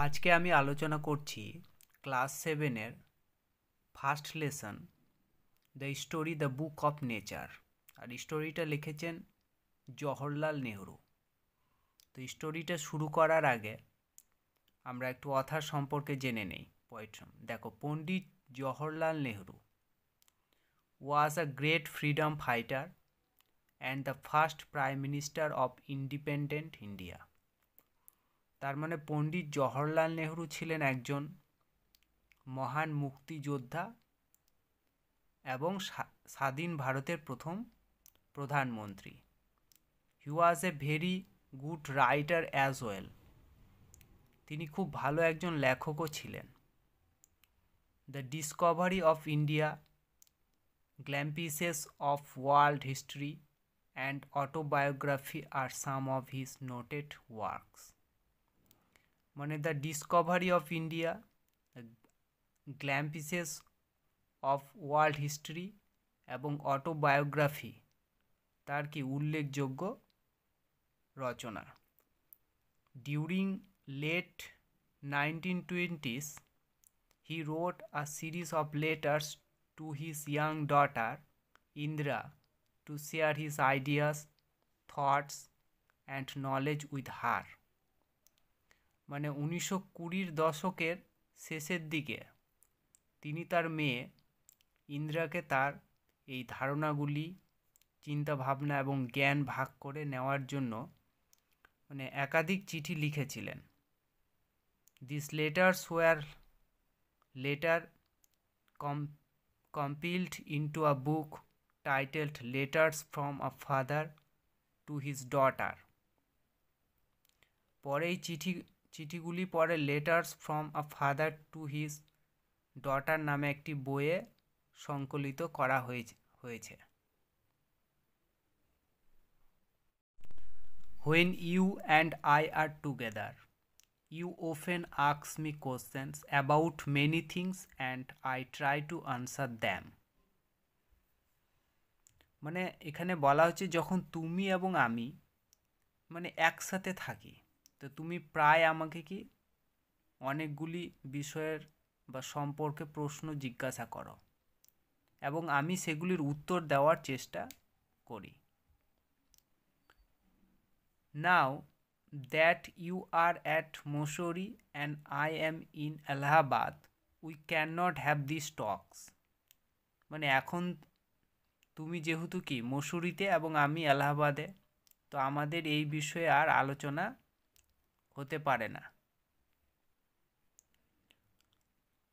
আজকে আমি আলোচনা করছি ক্লাস 7-এর first lesson the story the book of nature. আর স্টোরিটা লিখেছেন জওহরলাল নেহরু। তো স্টোরিটা শুরু করার আগে আমরা একটু অথার সম্পর্কে জেনে নেই। দেখো, Pandit Jawaharlal Nehru was a great freedom fighter and the first prime minister of independent India. তার মানে পণ্ডিত জওহরলাল নেহরু ছিলেন একজন মহান মুক্তিযোদ্ধা এবং স্বাধীন ভারতের প্রথম প্রধানমন্ত্রী। He was a very good writer as well. তিনি খুব ভালো একজন লেখকও ছিলেন। The discovery of India, glimpses of world history and autobiography আর some of his noted works. মানে the discovery of India, glimpses of world history এবং autobiography তার কি উল্লেখযোগ্য রচনা। During late 1920s he wrote a series of letters to his young daughter Indira to share his ideas, thoughts and knowledge with her। মানে 1920-র দশকের শেষের দিকে তিনি তার মেয়ে ইন্দিরাকে তার এই ধারণাগুলি, চিন্তাভাবনা এবং জ্ঞান ভাগ করে নেওয়ার জন্য মানে একাধিক চিঠি লিখেছিলেন। This letters were letter compiled into a book titled Letters from a Father to His Daughter। পরে এই চিঠিগুলি পরে letters from a father to his daughter নামে একটি বইয়ে সংকলিত করা হয়েছে। When you and I are together, you often ask me questions about many things and I try to answer them। মানে এখানে বলা হচ্ছে যখন তুমি এবং আমি মানে একসাথে থাকি, তো তুমি প্রায় আমাকে কি অনেকগুলি বিষয়ের বা সম্পর্কে প্রশ্ন জিজ্ঞাসা করো এবং আমি সেগুলির উত্তর দেওয়ার চেষ্টা করি। Now that you are at Mussoorie and I am in Allahabad, we cannot have these talks। মানে এখন তুমি যেহেতু কি মসুরিতে এবং আমি এলাহাবাদে, তো আমাদের এই বিষয়ে আর আলোচনা হতে পারে না।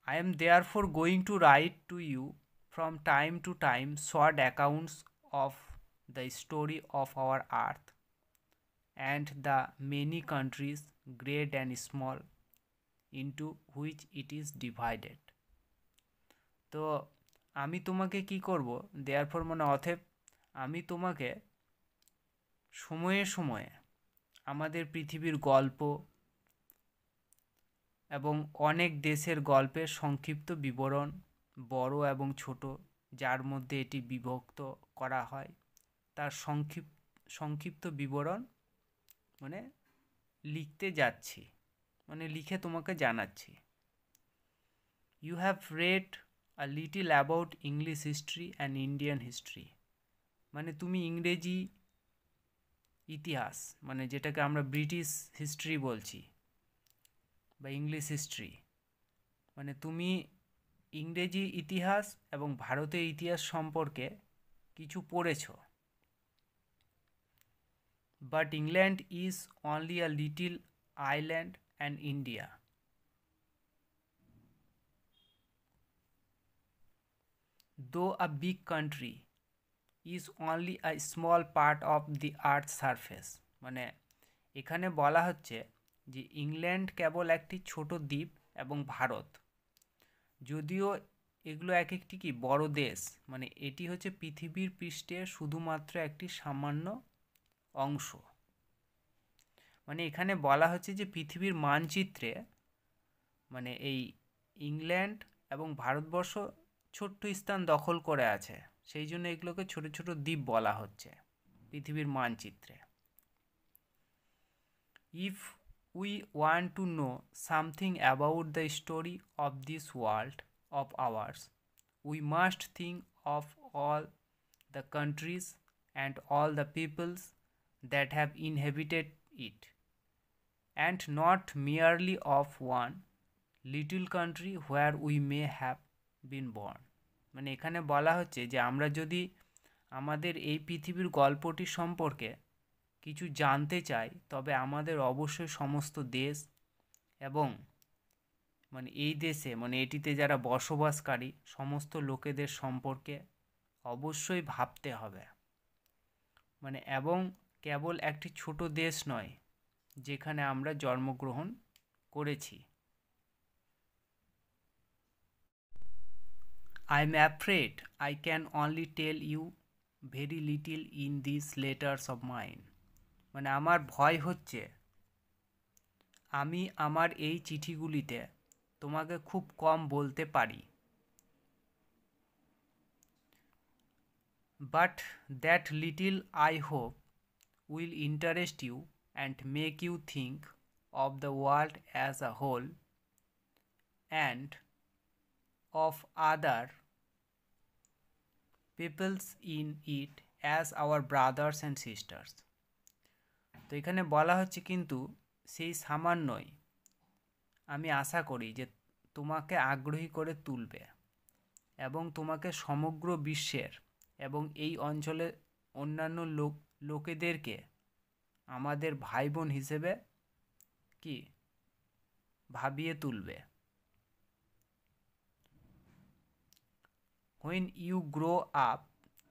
I am therefore going to write to you from time to time short accounts of the story of our earth and the many countries, great and small, into which it is divided। তো আমি তোমাকে কি করব, therefore মানে অতএব আমি তোমাকে সময়ে সময়ে আমাদের পৃথিবীর গল্প এবং অনেক দেশের গল্পের সংক্ষিপ্ত বিবরণ, বড় এবং ছোট, যার মধ্যে এটি বিভক্ত করা হয়, তার সংক্ষিপ্ত বিবরণ মানে লিখতে যাচ্ছি, মানে লিখে তোমাকে জানাচ্ছি। You have read a little about English history and Indian history. মানে তুমি ইংরেজি ইতিহাস, মানে যেটাকে আমরা ব্রিটিশ হিস্ট্রি বলছি বা ইংলিশ হিস্ট্রি, মানে তুমি ইংরেজি ইতিহাস এবং ভারতের ইতিহাস সম্পর্কে কিছু পড়েছো। But England is only a little island and India, though a big country, is only a small part of the earth's surface। মানে এখানে বলা হচ্ছে যে ইংল্যান্ড কেবল একটি ছোট দ্বীপ এবং ভারত, যদিও এগুলো এক একটি কি বড় দেশ, মানে এটি হচ্ছে পৃথিবীর পৃষ্ঠে শুধুমাত্র একটি সামান্য অংশ। মানে এখানে বলা হচ্ছে যে পৃথিবীর মানচিত্রে মানে এই ইংল্যান্ড এবং ভারতবর্ষ ছোট্ট স্থান দখল করে আছে, সেই জন্য এগুলোকে ছোট ছোট দ্বীপ বলা হচ্ছে পৃথিবীর মানচিত্রে। If we want to know something about the story of this world of ours, we must think of all the countries and all the peoples that have inhabited it, and not merely of one little country where we may have been born. মানে এখানে বলা হচ্ছে যে আমরা যদি আমাদের এই পৃথিবীর গল্পটি সম্পর্কে কিছু জানতে চাই, তবে আমাদের অবশ্যই সমস্ত দেশ এবং মানে এই দেশে মানে এটিতে যারা বসবাসকারী সমস্ত লোকেদের সম্পর্কে অবশ্যই ভাবতে হবে। মানে এবং কেবল একটি ছোট দেশ নয় যেখানে আমরা জন্মগ্রহণ করেছি। I am afraid I can only tell you very little in these letters of mine. মানে আমার ভয় হচ্ছে আমি আমার এই চিঠিগুলিতে তোমাকে খুব কম বলতে পারি। But that little I hope will interest you and make you think of the world as a whole and of other peoples in it as our brothers and sisters. তো এখানে বলা হচ্ছে কিন্তু সেই সামান্যই আমি আশা করি যে তোমাকে আগ্রহী করে তুলবে এবং তোমাকে সমগ্র বিশ্বের এবং এই অঞ্চলের অন্যান্য লোকেদেরকে আমাদের ভাই বোন হিসেবে কি ভাবিয়ে তুলবে। When you grow up,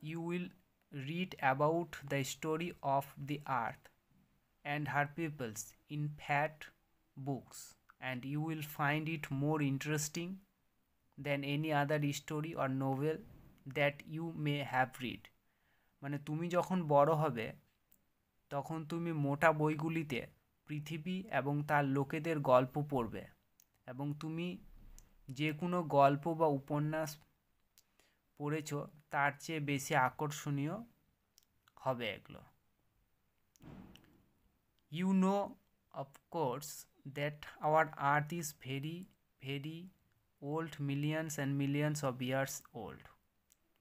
you will read about the story of the earth and her peoples in fat books, and you will find it more interesting than any other story or novel that you may have read. মানে তুমি যখন বড় হবে তখন তুমি মোটা বইগুলিতে পৃথিবী এবং তার লোকেদের গল্প পড়বে এবং তুমি যে কোনো গল্প বা উপন্যাস পড়েছ তার চেয়ে বেশি আকর্ষণীয় হবে এগুলো। You know of course that our earth is very very old, millions and millions of years old.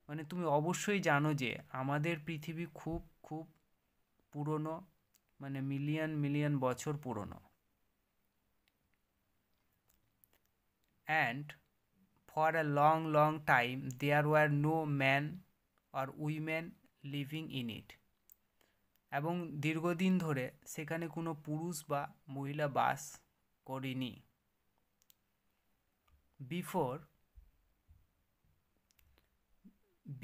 মানে তুমি অবশ্যই জানো যে আমাদের পৃথিবী খুব খুব পুরনো, মানে মিলিয়ন মিলিয়ন বছর পুরনো। And for a long long time there were no men or women living in it. এবং দীর্ঘদিন ধরে সেখানে কোনো পুরুষ বা মহিলা বাস করেনি।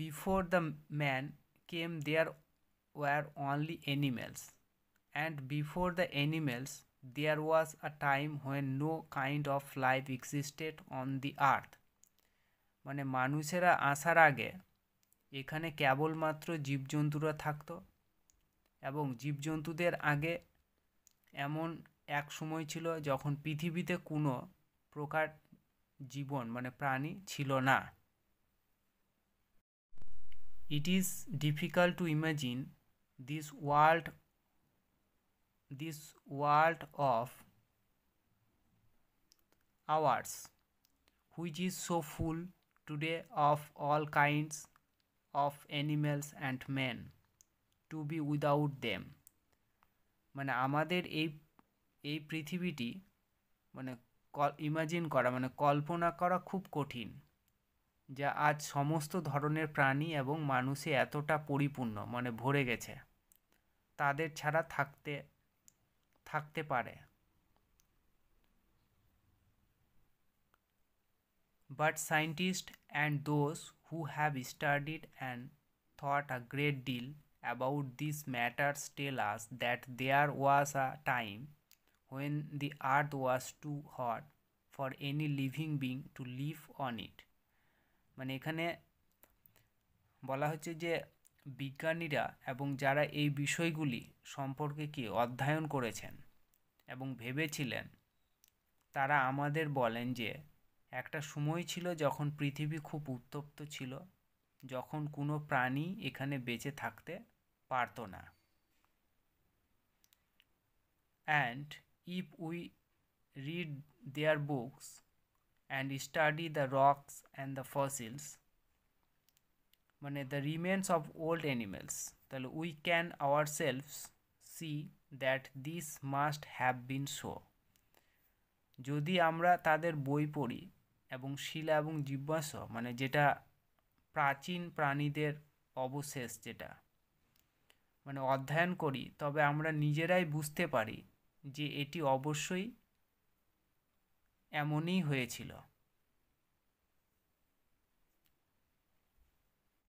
Before the man came there were only animals, and before the animals there was a time when no kind of life existed on the earth. মানে মানুষেরা আসার আগে এখানে কেবলমাত্র জীবজন্তুরা থাকতো এবং জীবজন্তুদের আগে এমন এক সময় ছিল যখন পৃথিবীতে কোনো প্রকার জীবন মানে প্রাণী ছিল না। It is difficult to imagine this world of ours, which is so full today of all kinds of animals and men, to be without them. মানে আমাদের এই পৃথিবীটি মানে ইমাজিন করা মানে কল্পনা করা খুব কঠিন, যা আজ সমস্ত ধরনের প্রাণী এবং মানুষে এতটা পরিপূর্ণ মানে ভরে গেছে, তাদের ছাড়া থাকতে পারে। But scientists and those who have studied and thought a great deal about these matters tell us that there was a time when the earth was too hot for any living being to live on it. মানে এখানে বলা হচ্ছে যে বিজ্ঞানীরা এবং যারা এই বিষয়গুলি সম্পর্কে কি অধ্যয়ন করেছেন এবং ভেবেছিলেন, তারা আমাদের বলেন যে একটা সময় ছিল যখন পৃথিবী খুব উত্তপ্ত ছিল, যখন কোনো প্রাণী এখানে বেঁচে থাকতে পারতো না। And if we read their books and study the rocks and the fossils, মানে the remains of old animals, তাহলে we can ourselves see that this must have been so. যদি আমরা তাদের বই পড়ি এবং শিলা এবং জীবাশ্ম মানে যেটা প্রাচীন প্রাণীদের অবশেষ যেটা মানে অধ্যয়ন করি, তবে আমরা নিজেরাই বুঝতে পারি যে এটি অবশ্যই এমনই হয়েছিল।